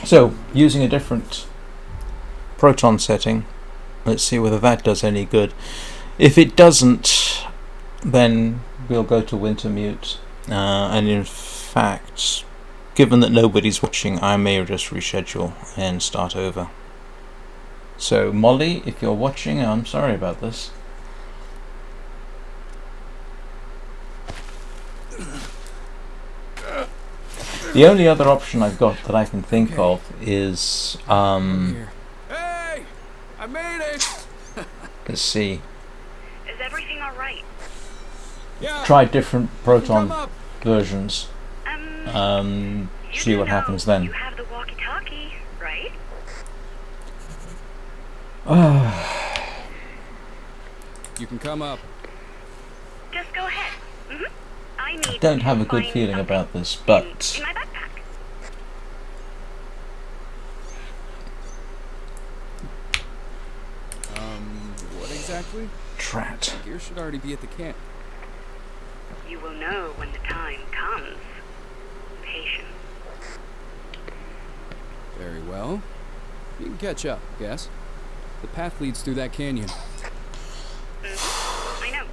So, using a different Proton setting, let's see whether that does any good. If it doesn't, then we'll go to Wintermute, and in fact, given that nobody's watching, I may just reschedule and start over. So Molly, if you're watching, I'm sorry about this. The only other option I've got that I can think of is Hey! I made it! let's see. Is everything all right? Yeah. Try different Come Proton up. versions. You See do what know happens then. You have the walkie-talkie, right? You can come up. Just go ahead. I need I don't to have a good find feeling something about this, but in my backpack. What exactly? Trat. Gear should already be at the camp. You will know when the time comes. Patience. Very well. You can catch up, I guess. The path leads through that canyon. I know.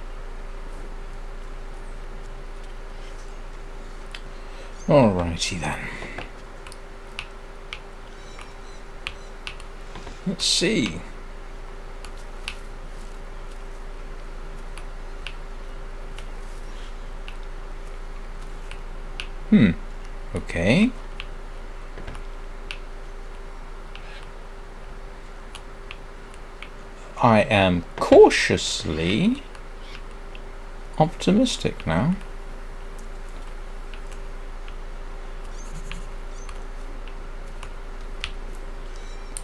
Alrighty then. Let's see. Okay. I am cautiously optimistic now.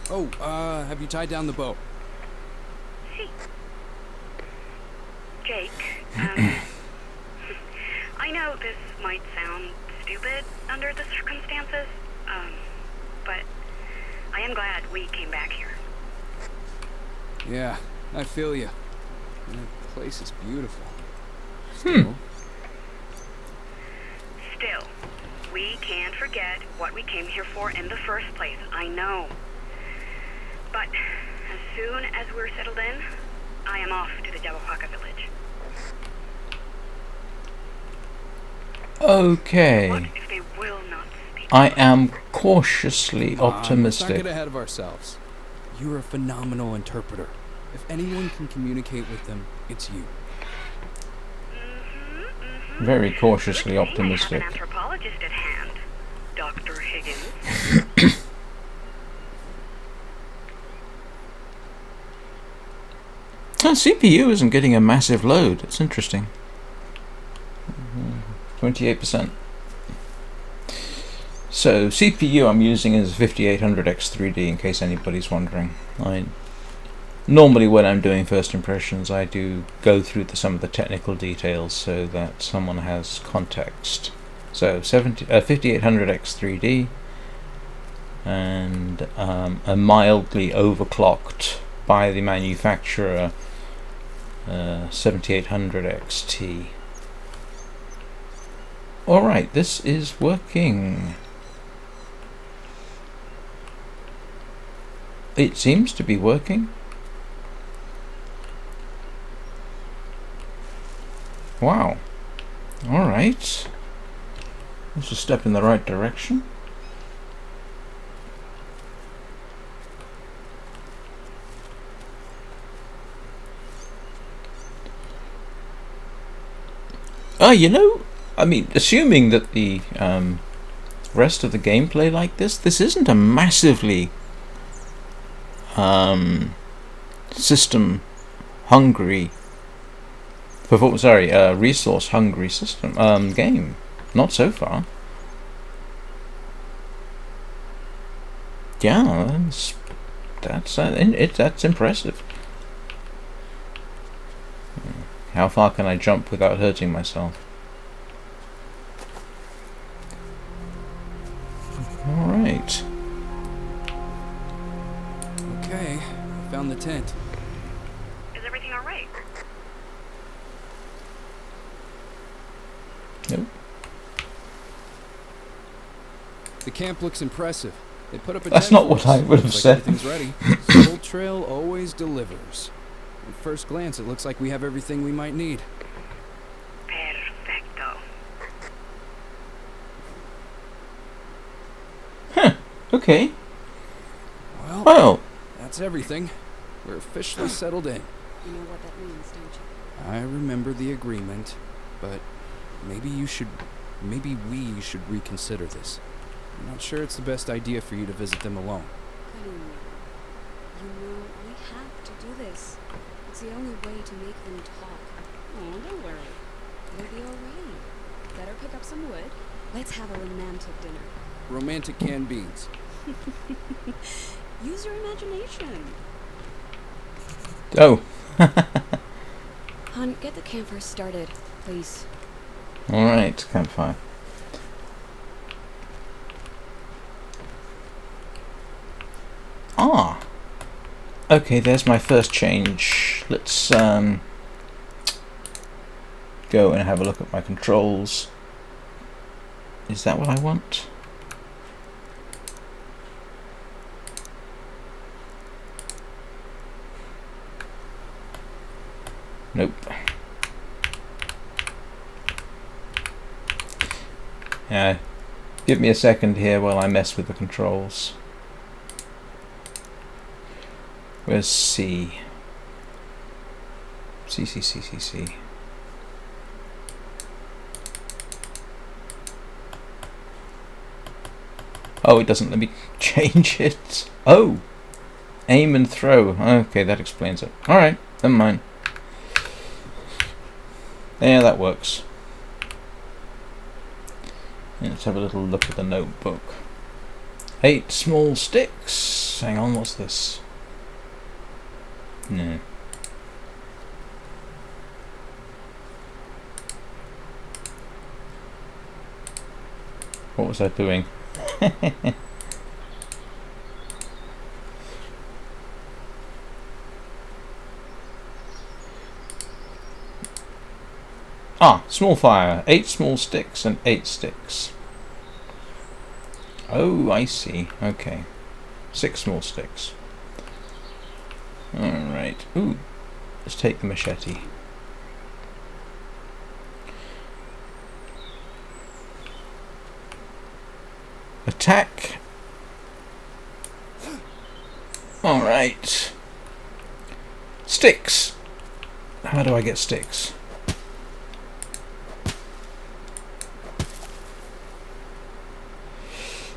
Oh, have you tied down the boat? See. Jake, I know this might sound stupid under the circumstances, but I am glad we came back here. Yeah, I feel you. That place is beautiful. Still, Still, we can't forget what we came here for in the first place. I know. But as soon as we're settled in, I am off to the Jabapaka village. Okay. What if they will not speak? I am cautiously Let's not optimistic. get ahead of ourselves. You're a phenomenal interpreter. If anyone can communicate with them, it's you. Very cautiously Good thing optimistic. I have an anthropologist at hand, Dr. Higgins. CPU isn't getting a massive load. It's interesting. 28%. So CPU I'm using is 5800X3D in case anybody's wondering. Normally when I'm doing first impressions I do go through some of the technical details so that someone has context. So 5800X3D and a mildly overclocked by the manufacturer 7800XT. Alright, this is working. It seems to be working. Wow. Alright. That's a step in the right direction. Assuming that the rest of the gameplay like this isn't a massively system hungry, resource hungry system game. Not so far. Yeah, that's impressive. How far can I jump without hurting myself? Alright. Okay, I found the tent. Is everything all right? The camp looks impressive. They put up a That's tent not for what us. I would have Looks said. like everything's ready. Soul Trail always delivers. At first glance, it looks like we have everything we might need. Perfecto. Okay. Well, that's everything. We're officially settled in. You know what that means, don't you? I remember the agreement, but maybe we should reconsider this. I'm not sure it's the best idea for you to visit them alone. Cutting you know, we have to do this. It's the only way to make them talk. Oh, don't worry. It'll be alright. Better pick up some wood. Let's have a romantic dinner. Romantic canned beans. Use your imagination. Oh. Hon, get the campfire started, please. Alright, campfire. Ah. Okay, there's my first change. Let's go and have a look at my controls. Is that what I want? Nope. Yeah. Give me a second here while I mess with the controls. Where's C? C, C, C, C, C. Oh, it doesn't let me change it. Oh! Aim and throw. Okay, that explains it. Alright, never mind. Yeah, that works. Let's have a little look at the notebook. 8 small sticks. Hang on, what's this? No. What was I doing? Ah, small fire. 8 small sticks and 8 sticks. Oh, I see. Okay. 6 small sticks. Alright. Ooh. Let's take the machete. Attack. Alright. Sticks. How do I get sticks?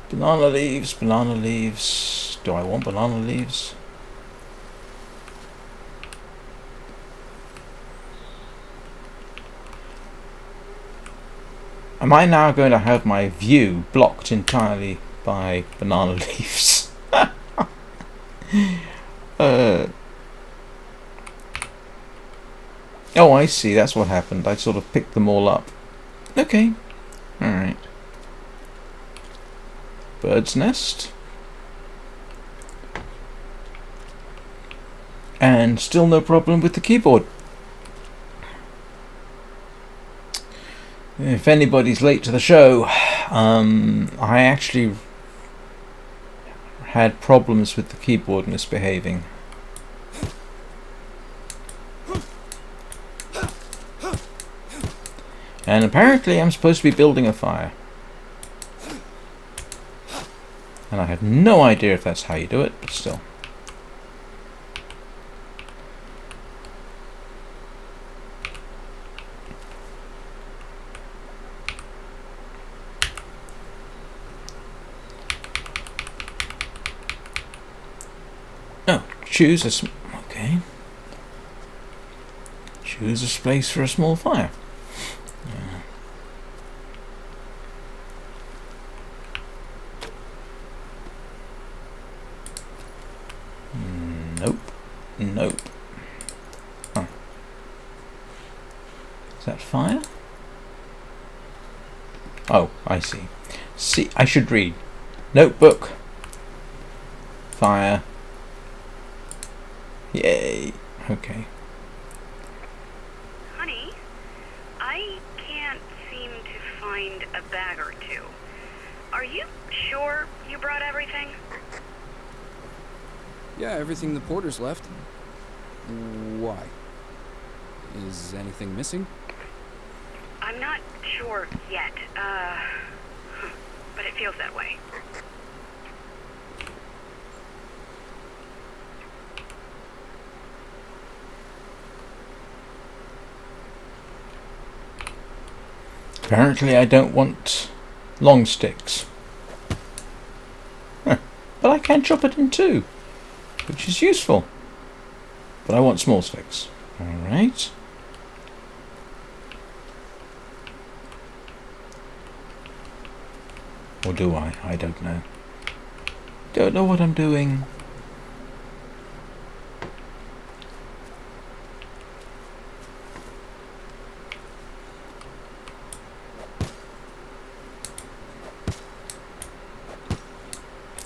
Banana leaves, banana leaves. Do I want banana leaves? Am I now going to have my view blocked entirely by banana leaves? Oh, I see. That's what happened. I sort of picked them all up. Okay. Alright. Bird's nest. And still no problem with the keyboard. If anybody's late to the show, I actually had problems with the keyboard misbehaving. And apparently I'm supposed to be building a fire. And I have no idea if that's how you do it, but still. Oh, choose a okay. Choose a space for a small fire. Nope. Nope. Oh. Is that fire? Oh, I see. See, I should read. Notebook. Fire. Yay. Okay. Honey, I can't seem to find a bag or two. Are you sure you brought everything? Yeah, everything the porters left. Why? Is anything missing? I'm not sure yet, but it feels that way. Apparently I don't want long sticks. Huh. But I can chop it in two, which is useful. But I want small sticks. Alright. Or do I? I don't know. Don't know what I'm doing.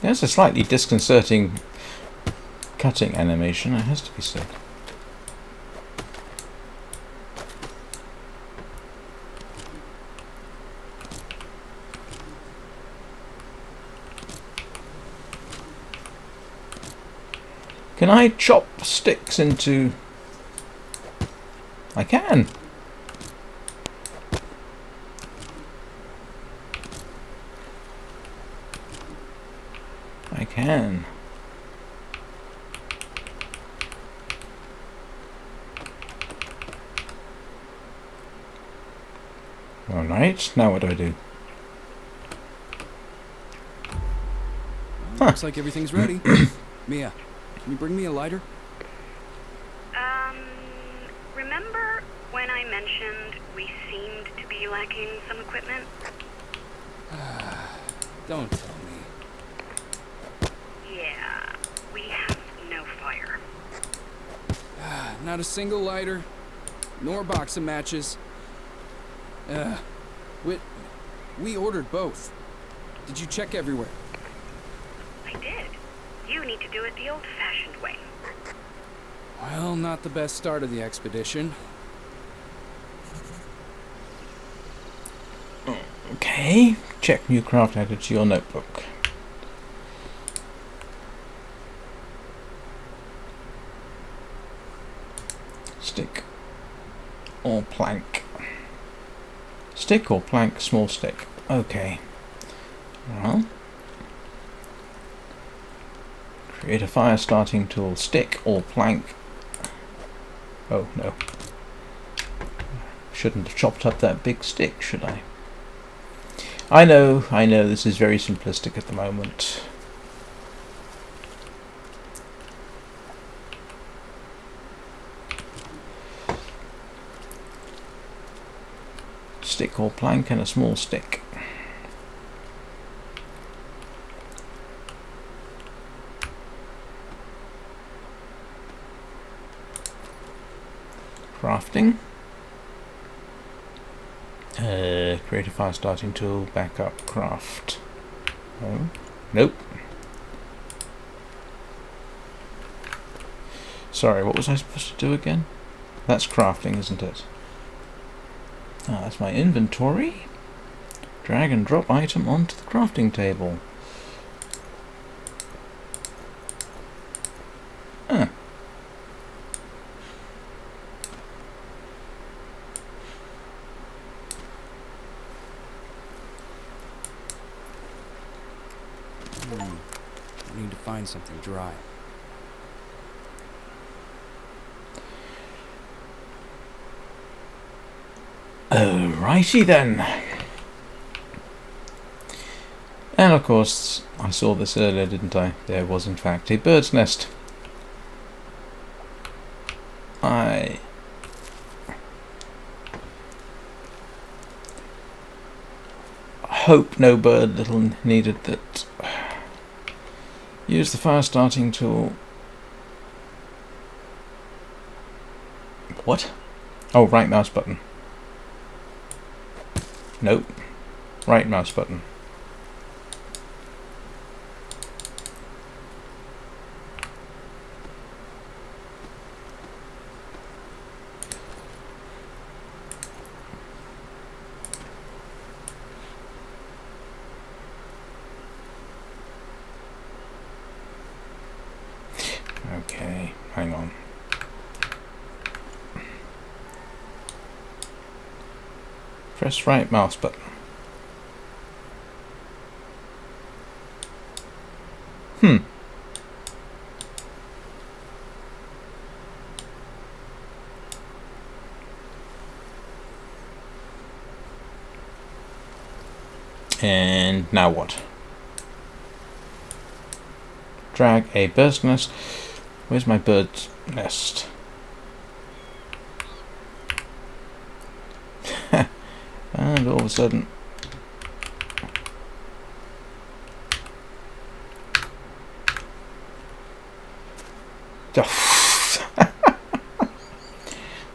There's a slightly disconcerting cutting animation, it has to be said. Can I chop sticks into... I can! I can. Alright, now what do I do? Well, looks like everything's ready. Mia, can you bring me a lighter? Remember when I mentioned we seemed to be lacking some equipment? Don't tell me. Yeah, we have no fire. Not a single lighter, nor box of matches. We ordered both. Did you check everywhere? I did. You need to do it the old-fashioned way. Well, not the best start of the expedition. Okay, check new craft added to your notebook. Stick or plank. Stick or plank, small stick. Okay. Well, create a fire starting tool. Stick or plank. Oh no. Shouldn't have chopped up that big stick, should I? I know, this is very simplistic at the moment. Stick or plank and a small stick. Crafting. Create a fire starting tool, backup, craft. Oh, nope. Sorry, what was I supposed to do again? That's crafting, isn't it? Ah, that's my inventory. Drag and drop item onto the crafting table. Ah. I need to find something dry. Alrighty then. And of course, I saw this earlier, didn't I? There was in fact a bird's nest. I hope no bird little needed that. Use the fire starting tool. What? Oh, right mouse button. Nope. Right mouse button. Okay, hang on. Press right mouse button. And now what? Drag a bird's nest. Where's my bird's nest? And all of a sudden...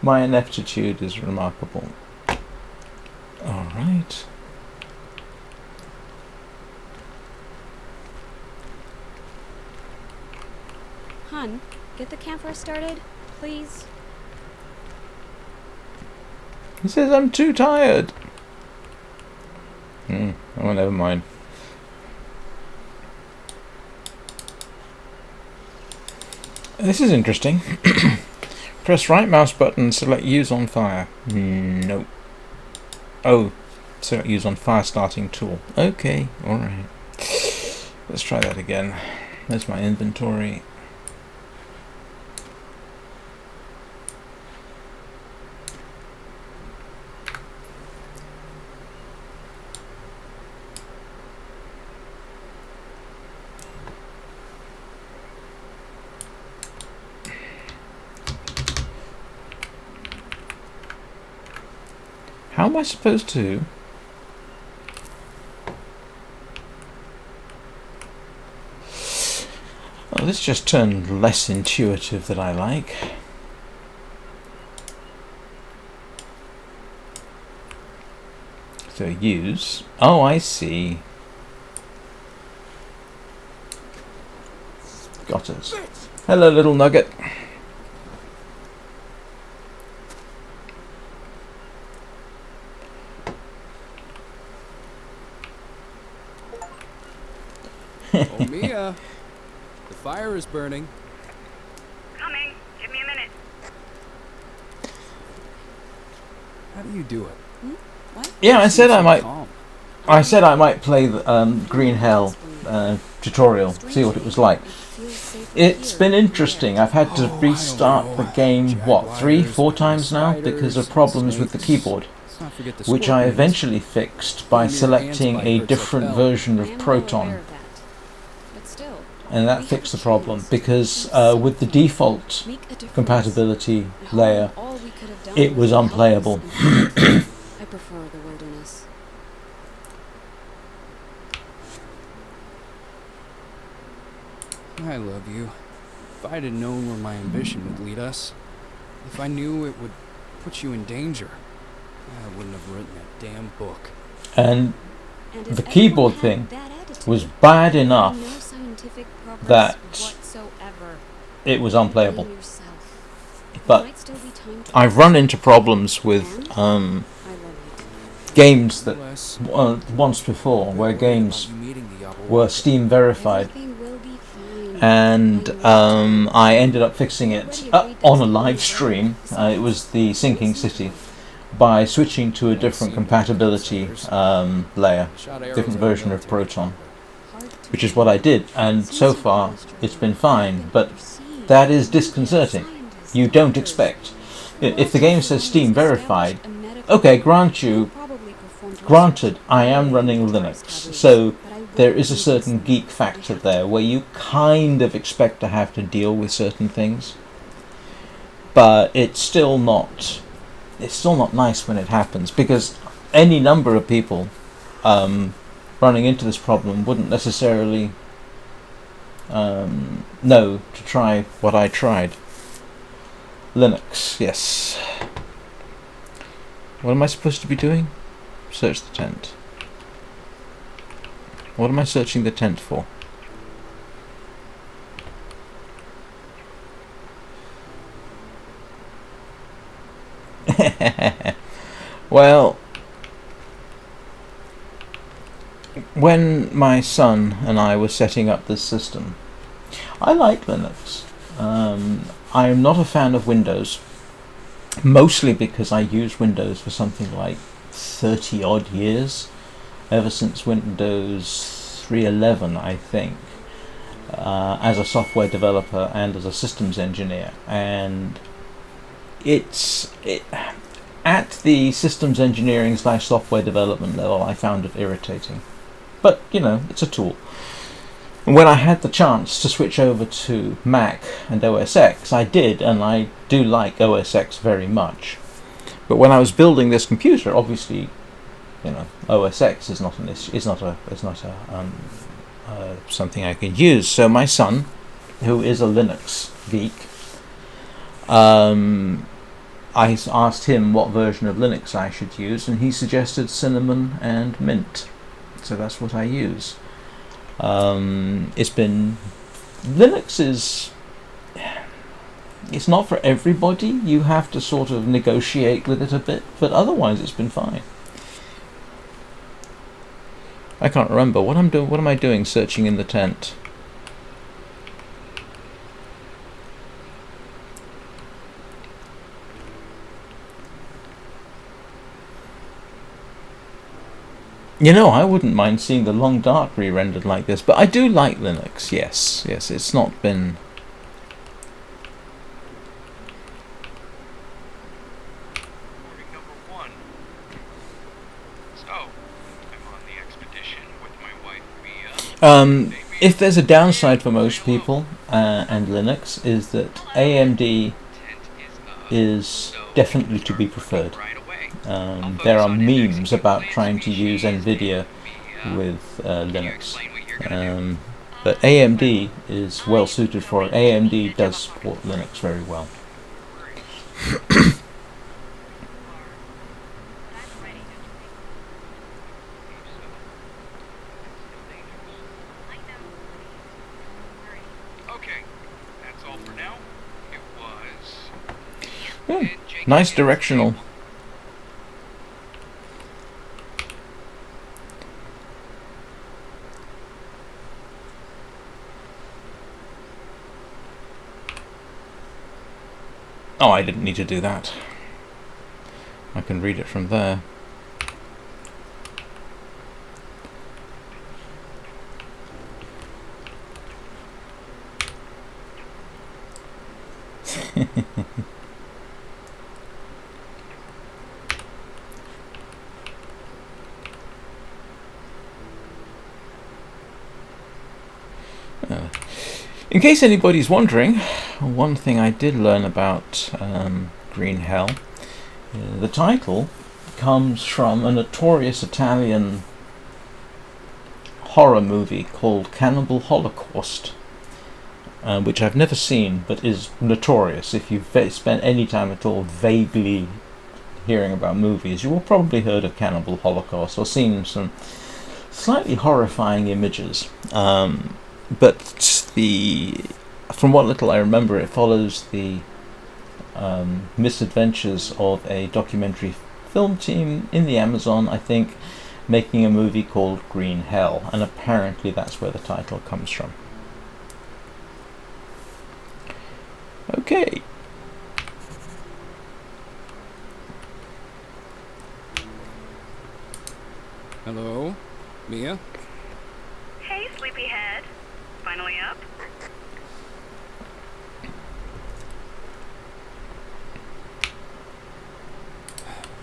My ineptitude is remarkable. Alright. Hun, get the campfire started, please. He says I'm too tired. Oh, never mind. This is interesting. Press right mouse button, select use on fire. No. Oh, select use on fire starting tool. Okay, alright. Let's try that again. There's my inventory. How am I supposed to? Oh, this just turned less intuitive than I like. So use. Oh, I see. Got us. Hello, little nugget. Oh, Mia! The fire is burning. Coming. Give me a minute. How do you do it? What? Yeah, I said I might. Calm. I said I might play the Green Hell tutorial, see what it was like. It's been interesting. I've had to restart the game, what, 3-4 times now because of problems with the keyboard, Let's not forget the which I scorpions. eventually fixed by selecting a different version of Proton, and that fixed the problem because with the default compatibility layer, it was unplayable. I prefer the wilderness. I love you. If I'd have known where my ambition would lead us, if I knew it would put you in danger, I wouldn't have written that damn book. And And the keyboard thing was bad enough that it was unplayable. But I've run into problems with games that once before, where games were Steam verified, and I ended up fixing it on a live stream. It was the Sinking City, by switching to a different compatibility layer, different version of Proton, which is what I did, and so far it's been fine. But that is disconcerting. You don't expect, if the game says Steam verified, okay, granted I am running Linux, so there is a certain geek factor there where you kind of expect to have to deal with certain things, but it's still not nice when it happens, because any number of people running into this problem wouldn't necessarily know to try what I tried. Linux, yes. What am I supposed to be doing? Search the tent. What am I searching the tent for? Well, when my son and I were setting up this system, I like Linux. I am not a fan of Windows, mostly because I use Windows for something like 30 odd years, ever since Windows 3.11, I think, as a software developer and as a systems engineer. And at the systems engineering / software development level, I found it irritating. But, it's a tool. And when I had the chance to switch over to Mac and OS X, I did, and I do like OS X very much. But when I was building this computer, obviously, OS X is not something I could use. So my son, who is a Linux geek, I asked him what version of Linux I should use, and he suggested Cinnamon and Mint. So that's what I use. Linux it's not for everybody. You have to sort of negotiate with it a bit, but otherwise it's been fine. I can't remember what I'm doing. What am I doing? Searching in the tent. I wouldn't mind seeing the Long Dark re-rendered like this, but I do like Linux. Yes, it's not been. If there's a downside for most people and Linux, is that AMD is definitely to be preferred. There are memes about trying to use NVIDIA with Linux, but AMD is well suited for it. AMD does support Linux very well. Nice directional. Oh, I didn't need to do that. I can read it from there. In case anybody's wondering, one thing I did learn about Green Hell, the title comes from a notorious Italian horror movie called Cannibal Holocaust, which I've never seen but is notorious. If you've spent any time at all vaguely hearing about movies, you will probably heard of Cannibal Holocaust or seen some slightly horrifying images. But from what little I remember, it follows the misadventures of a documentary film team in the Amazon, I think, making a movie called Green Hell, and apparently that's where the title comes from. Okay. Hello, Mia? Hey, sleepyhead. Finally up?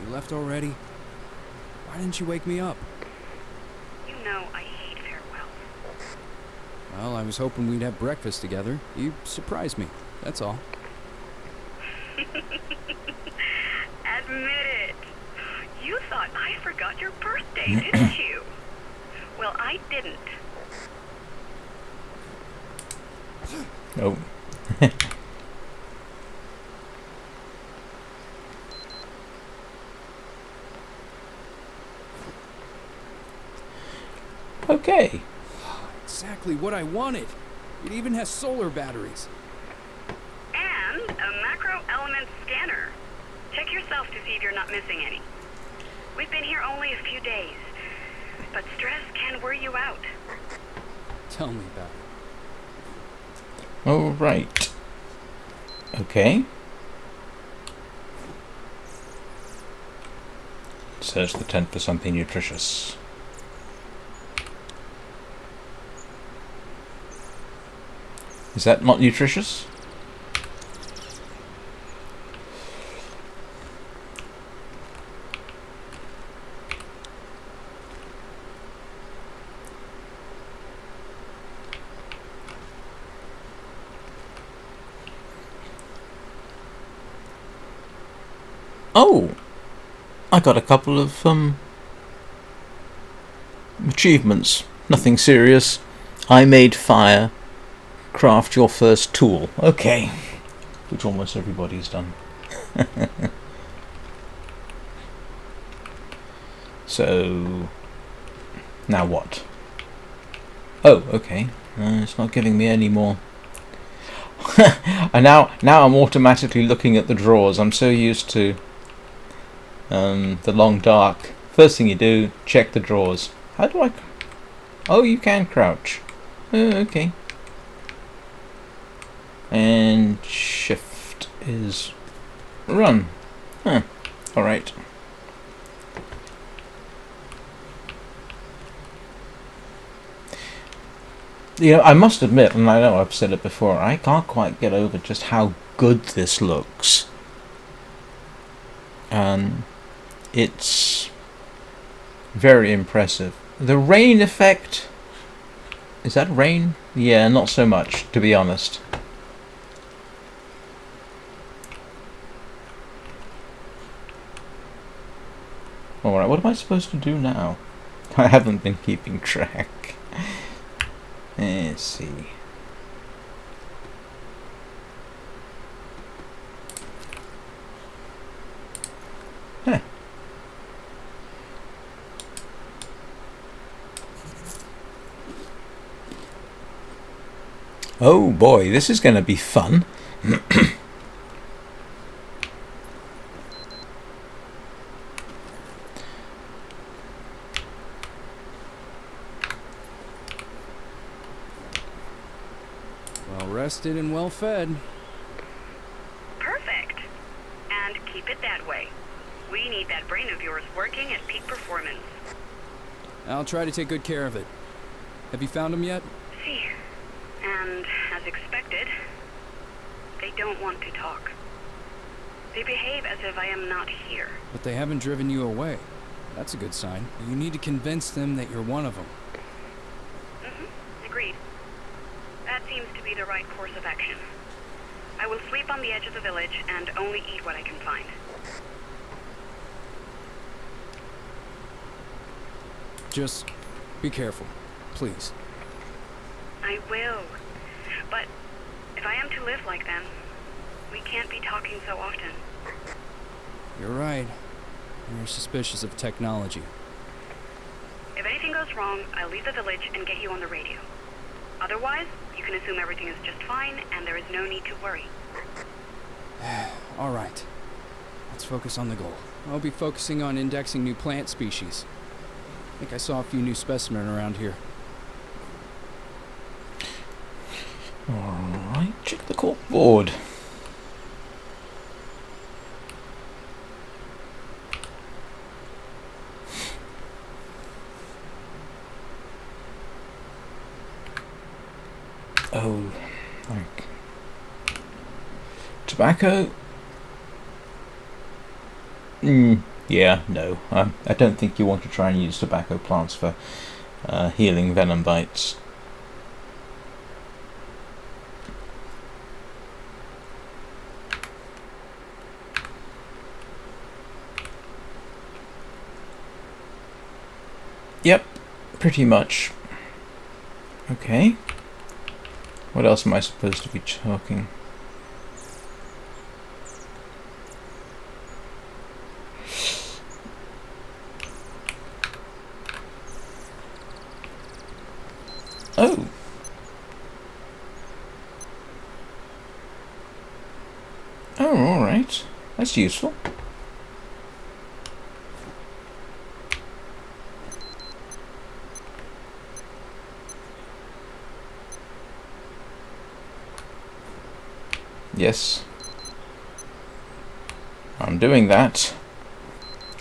You left already? Why didn't you wake me up? You know I hate farewells. Well, I was hoping we'd have breakfast together. You surprised me, that's all. Admit it. You thought I forgot your birthday, didn't you? Well, I didn't. Oh. Okay. Exactly what I wanted. It even has solar batteries. And a macro element scanner. Check yourself to see if you're not missing any. We've been here only a few days, but stress can wear you out. Tell me about it. All right. Okay. Search the tent for something nutritious. Is that not nutritious? Oh! I got a couple of achievements. Nothing serious. I made fire. Craft your first tool. Okay. Which almost everybody's done. So... now what? Oh, okay. It's not giving me any more. And now I'm automatically looking at the drawers. I'm so used to the long dark. First thing you do, check the drawers. How do I... oh, you can crouch. Okay. And shift is run. Huh. Alright. You know, I must admit, and I know I've said it before, I can't quite get over just how good this looks. It's very impressive. The rain effect... is that rain? Yeah, not so much, to be honest. Alright, what am I supposed to do now? I haven't been keeping track. Let's see. Huh. Oh boy, this is going to be fun. Well rested and well fed. Perfect. And keep it that way. We need that brain of yours working at peak performance. I'll try to take good care of it. Have you found him yet? See. And as expected, they don't want to talk. They behave as if I am not here. But they haven't driven you away. That's a good sign. You need to convince them that you're one of them. Agreed. That seems to be the right course of action. I will sleep on the edge of the village and only eat what I can find. Just be careful, please. I will. But if I am to live like them, we can't be talking so often. You're right. You're suspicious of technology. If anything goes wrong, I'll leave the village and get you on the radio. Otherwise, you can assume everything is just fine and there is no need to worry. All right. Let's focus on the goal. I'll be focusing on indexing new plant species. I think I saw a few new specimens around here. Alright, check the cork board. Oh, like tobacco. Yeah, no. I don't think you want to try and use tobacco plants for healing venom bites. Yep, pretty much. Okay. What else am I supposed to be talking? Oh. Oh, alright. That's useful. Yes. I'm doing that.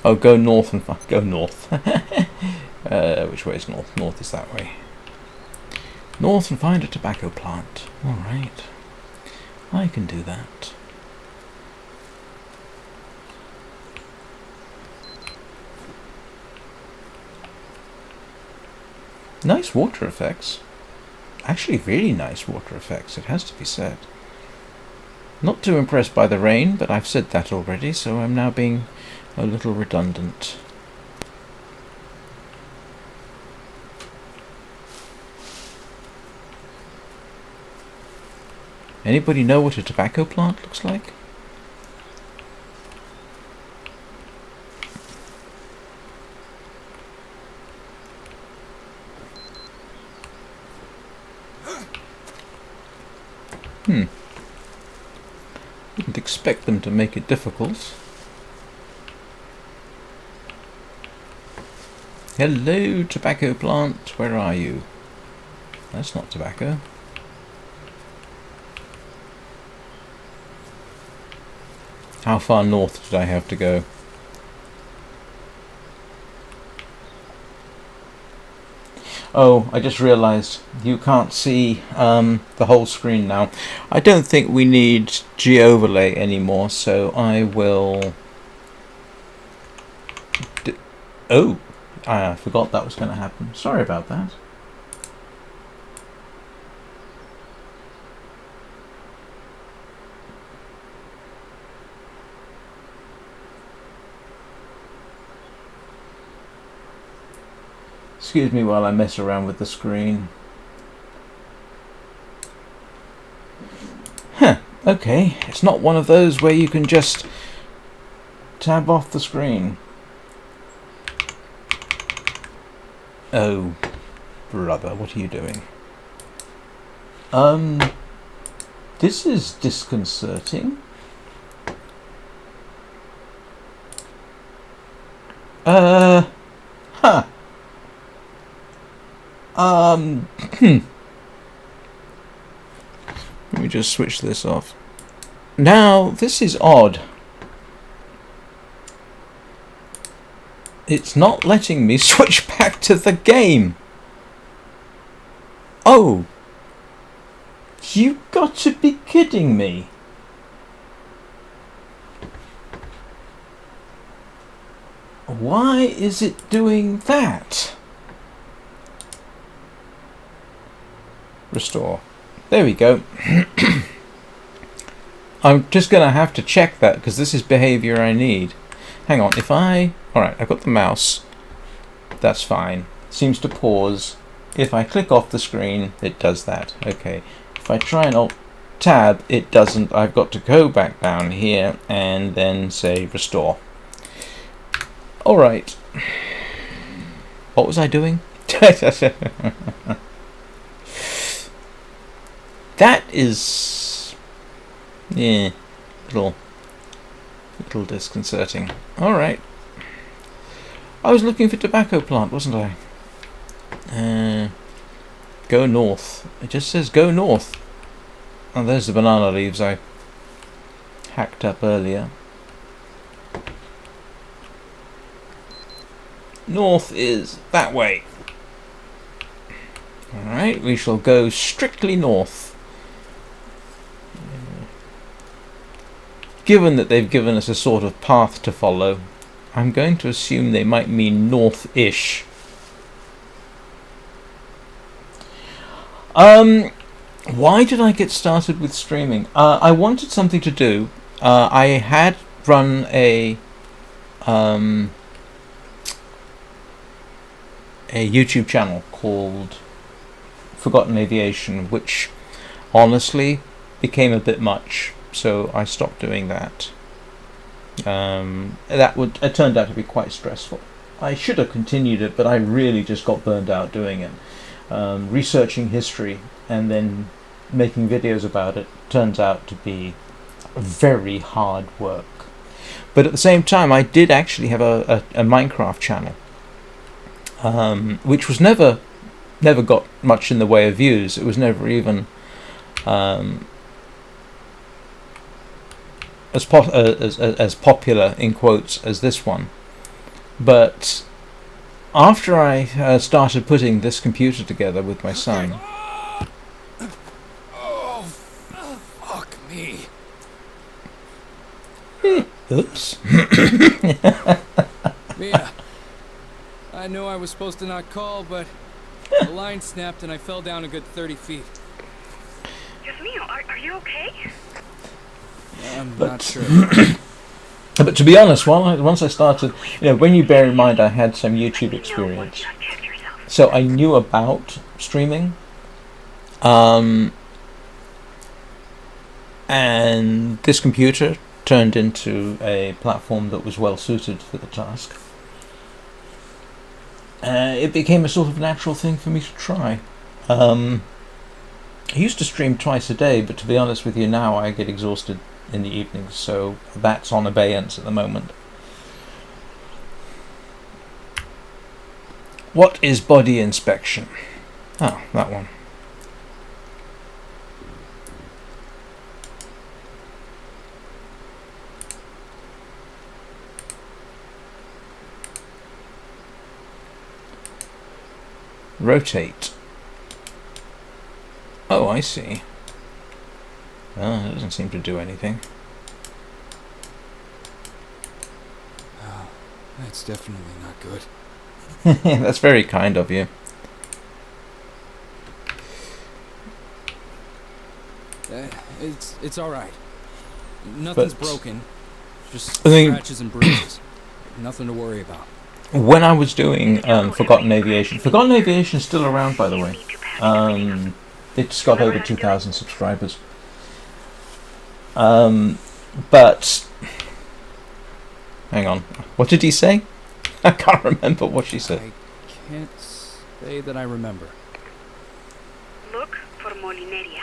Oh, go north and go north. Which way is north? North is that way. North and find a tobacco plant. Alright. I can do that. Nice water effects. Actually, really nice water effects, it has to be said. Not too impressed by the rain, but I've said that already, so I'm now being a little redundant. Anybody know what a tobacco plant looks like? Wouldn't expect them to make it difficult. Hello, tobacco plant. Where are you? That's not tobacco. How far north did I have to go? Oh, I just realised you can't see the whole screen now. I don't think we need G-overlay anymore, so I will... Oh, I forgot that was going to happen. Sorry about that. Excuse me while I mess around with the screen. Huh, okay. It's not one of those where you can just tab off the screen. Oh, brother, what are you doing? This is disconcerting. Huh. Let me just switch this off. Now, this is odd. It's not letting me switch back to the game. Oh. You got to be kidding me. Why is it doing that? Restore. There we go. I'm just going to have to check that because this is behavior I need. Hang on, if I... Alright, I've got the mouse. That's fine. Seems to pause. If I click off the screen, it does that. Okay. If I try and Alt-Tab, it doesn't. I've got to go back down here and then say restore. Alright. What was I doing? That is... yeah, little disconcerting. Alright. I was looking for tobacco plant, wasn't I? Go north. It just says go north. Oh, there's the banana leaves I hacked up earlier. North is that way. Alright, we shall go strictly north. Given that they've given us a sort of path to follow, I'm going to assume they might mean north-ish. Why did I get started with streaming? I wanted something to do. I had run a YouTube channel called Forgotten Aviation, which honestly became a bit much. So I stopped doing that. It turned out to be quite stressful. I should have continued it, but I really just got burned out doing it. Researching history and then making videos about it turns out to be very hard work. But at the same time, I did actually have a Minecraft channel, which was never got much in the way of views. It was never even as popular in quotes as this one. But after I started putting this computer together with my son, Oh, fuck me. oops, Mia, I know I was supposed to not call, but the line snapped and I fell down a good 30 feet. Dios mío, are you okay? I'm But- not sure. but to be honest, once I started, when you bear in mind I had some YouTube experience, You have checked yourself. so I knew about streaming, and this computer turned into a platform that was well suited for the task. It became a sort of natural thing for me to try. I used to stream twice a day, but to be honest with you, now I get exhausted in the evenings, so that's on abeyance at the moment. What is body inspection? Oh, that one. Rotate. Oh, I see. Well, it doesn't seem to do anything. Oh, that's definitely not good. That's very kind of you. It's all right. Nothing's But- broken. Just I think- scratches and bruises. Nothing to worry about. When I was doing Forgotten Aviation is still around, by the way. It's got over 2,000 subscribers. But hang on, what did he say? I can't remember what she said. I can't say that I remember. Look for Molineria.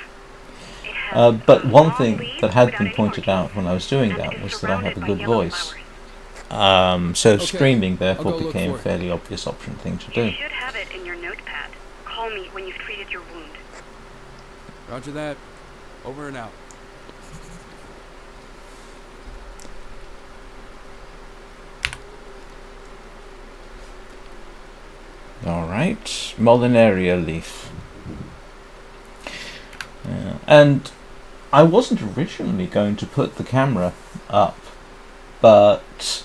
It has But one long thing leaves that had without been any pointed markings, out when I was doing and that it is was that I have a surrounded by good yellow voice. flowers. So Okay, streaming therefore I'll go look became for a it. fairly obvious option thing to You do. should have it in your notepad. Call me when you've treated your wound. Roger that. Over and out. Alright, Molinaria leaf. And I wasn't originally going to put the camera up, but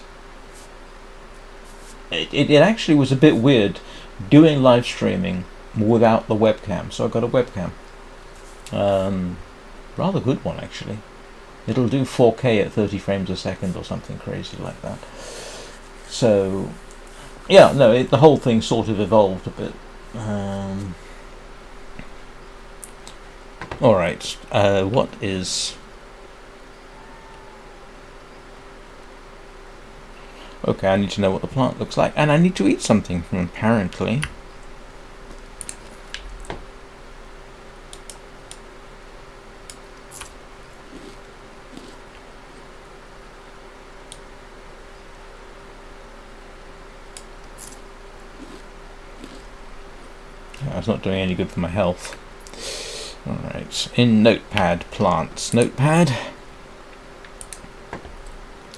it actually was a bit weird doing live streaming without the webcam, so I got a webcam. Rather good one actually. It'll do 4K at 30 frames a second or something crazy like that. So yeah, no, the whole thing sort of evolved a bit. Alright, what is... Okay, I need to know what the plant looks like, and I need to eat something, apparently. That's not doing any good for my health. Alright, in Notepad, plants. Notepad.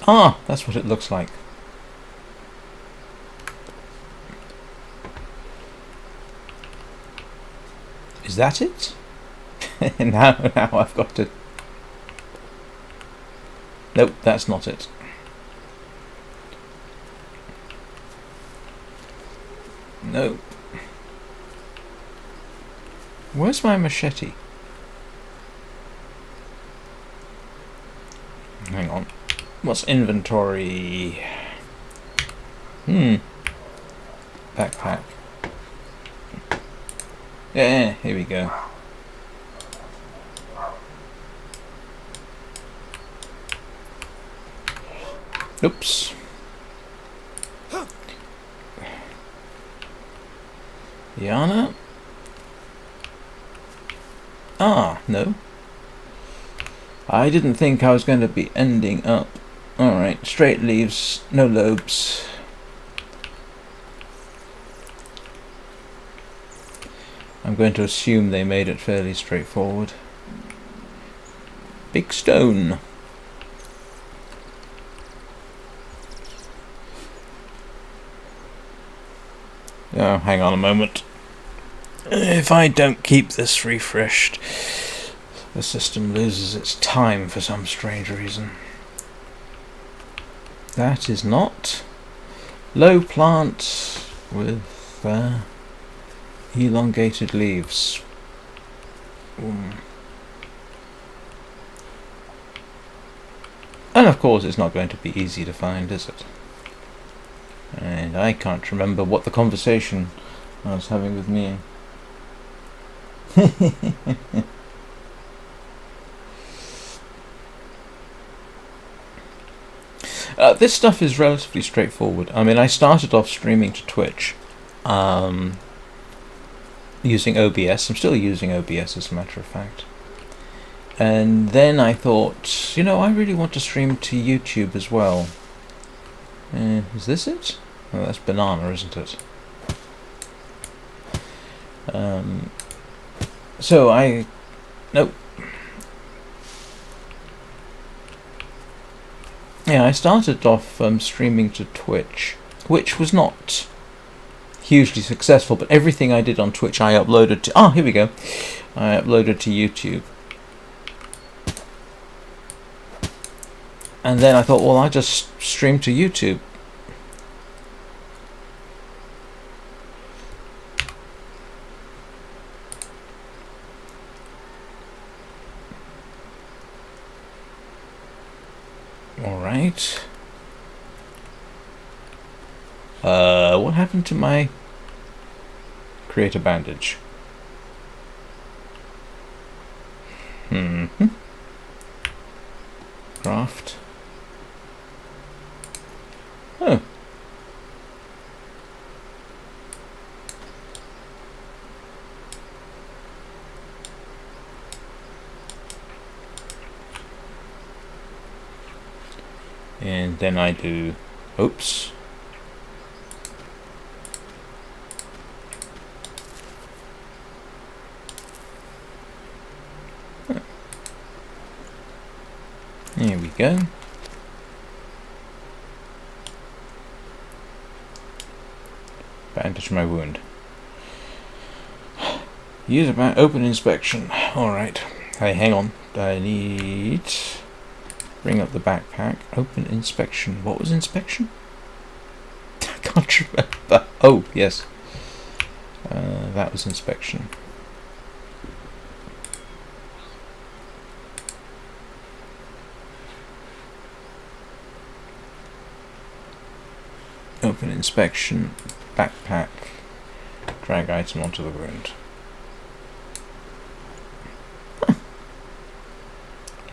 Ah, that's what it looks like. Is that it? now I've got to... Nope, that's not it. Nope. Where's my machete? Hang on. What's inventory? Backpack. Yeah, here we go. Oops. Yana? Ah, no. I didn't think I was going to be ending up. Alright, straight leaves, no lobes. I'm going to assume they made it fairly straightforward. Big stone. Oh, hang on a moment. If I don't keep this refreshed, the system loses its time for some strange reason. That is not low plant with elongated leaves. And of course it's not going to be easy to find, is it? And I can't remember what the conversation I was having with Mia. This stuff is relatively straightforward. I mean, I started off streaming to Twitch using OBS. I'm still using OBS, as a matter of fact. And then I thought, you know, I really want to stream to YouTube as well. Is this it? Oh, that's banana, isn't it? Nope. Yeah, I started off streaming to Twitch, which was not hugely successful, but everything I did on Twitch I uploaded to... here we go. I uploaded to YouTube. And then I thought, well, I'll just stream to YouTube. Alright. What happened to my create a bandage? Craft. Oh. And then I do, oops. Here we go. Bandage my wound. Use about open inspection. Alright. Hey, hang on. I need... Bring up the backpack. Open inspection. What was inspection? I can't remember. Oh, yes. That was inspection. Open inspection. Backpack. Drag item onto the wound.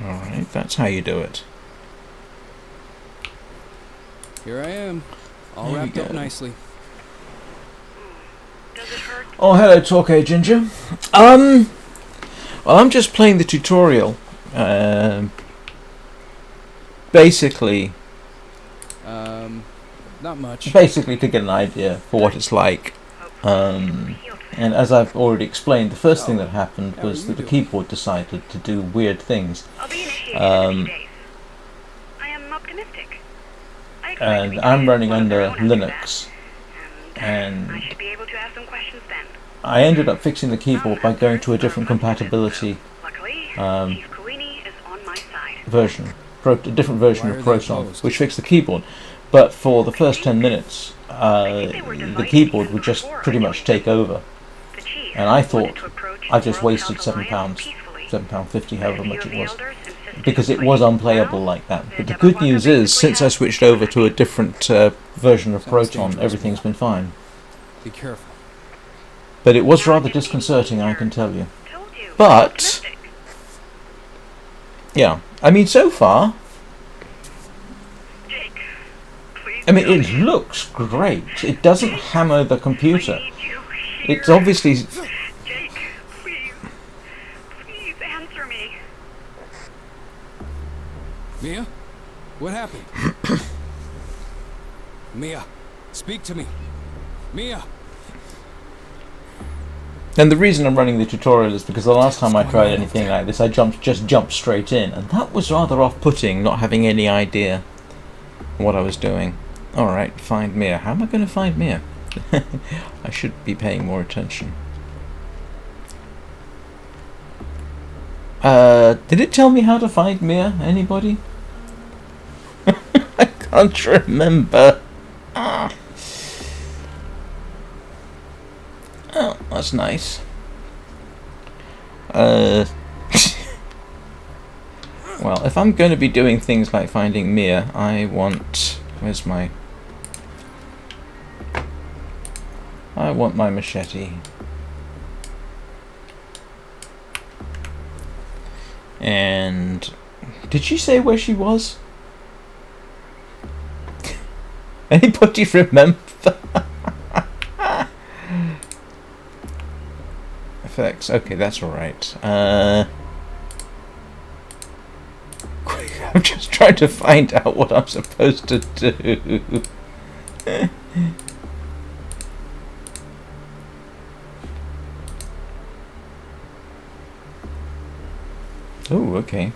Alright, that's how you do it. Here I am, all wrapped up nicely. Does it hurt? Oh, hello, Torquay Ginger. Well, I'm just playing the tutorial. Basically, Not much. basically to get an idea for what it's like. And as I've already explained, the first thing that happened was that the keyboard decided to do weird things. I'll be initiated in a few days. I am optimistic. I expect to And be I'm running one of their under own after Linux. that. And I should be able to ask some questions then. I ended up fixing the keyboard by going to a different compatibility Luckily, um, Chief Kawini is on my side. version. A different version Why of are they Proton, opposed? which fixed the keyboard. But for the first 10 minutes, the keyboard would just pretty much take over. The chief And I wanted thought to approach I just World wasted Health £7, Alliance peacefully. £7.50, But a however few much of it the was. elders insisted Because it differently. was unplayable Well, like that. the But the good Jabberwock news basically is, since I has switched over to a security. different version of Sounds Proton, dangerous, everything's man. been fine. Be careful. But it was rather disconcerting, I can tell you. Told you, But- optimistic. Yeah, I mean, so far, Jake, please I mean, tell it me. looks great. It doesn't hammer the computer. I need you here. It's obviously... Jake, please. Please answer me. Mia? What happened? Mia, speak to me. Mia! And the reason I'm running the tutorial is because the last time I tried anything like this, I just jumped straight in, and that was rather off-putting, not having any idea what I was doing. Alright, find Mia. How am I going to find Mia? I should be paying more attention. Did it tell me how to find Mia? Anybody? I can't remember. Ah. Oh, that's nice. Well, if I'm going to be doing things like finding Mia, I want... Where's my... I want my machete. And... Did she say where she was? Anybody remember? Effects. Okay, that's alright. I'm just trying to find out what I'm supposed to do. Oh, okay.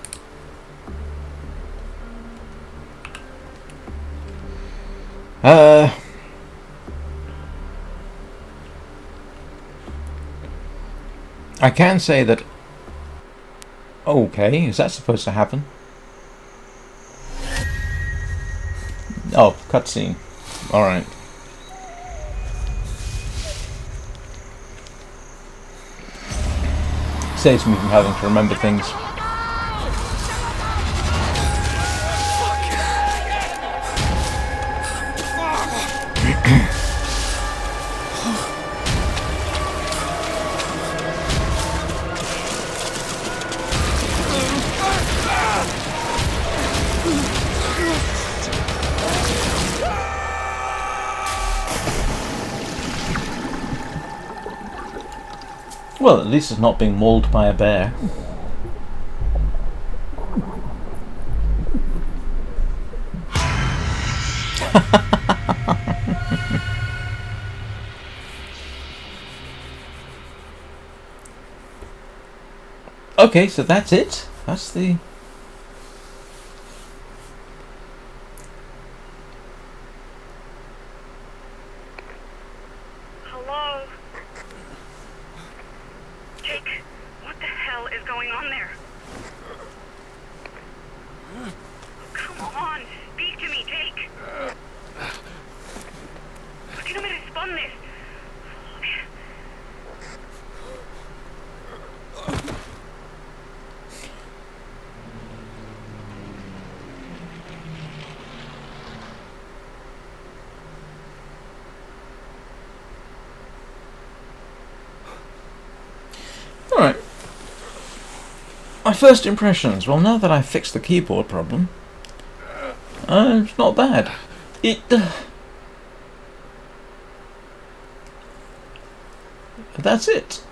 I can say that... Okay, is that supposed to happen? Oh, cutscene. Alright. Saves me from having to remember things. Well, at least it's not being mauled by a bear. Okay, so that's it. That's the... Hello? Jake, what the hell is going on there? Come on, speak to me, Jake. ¿Por qué no me respondes? Alright. My first impressions. Well, now that I've fixed the keyboard problem, it's not bad. That's it.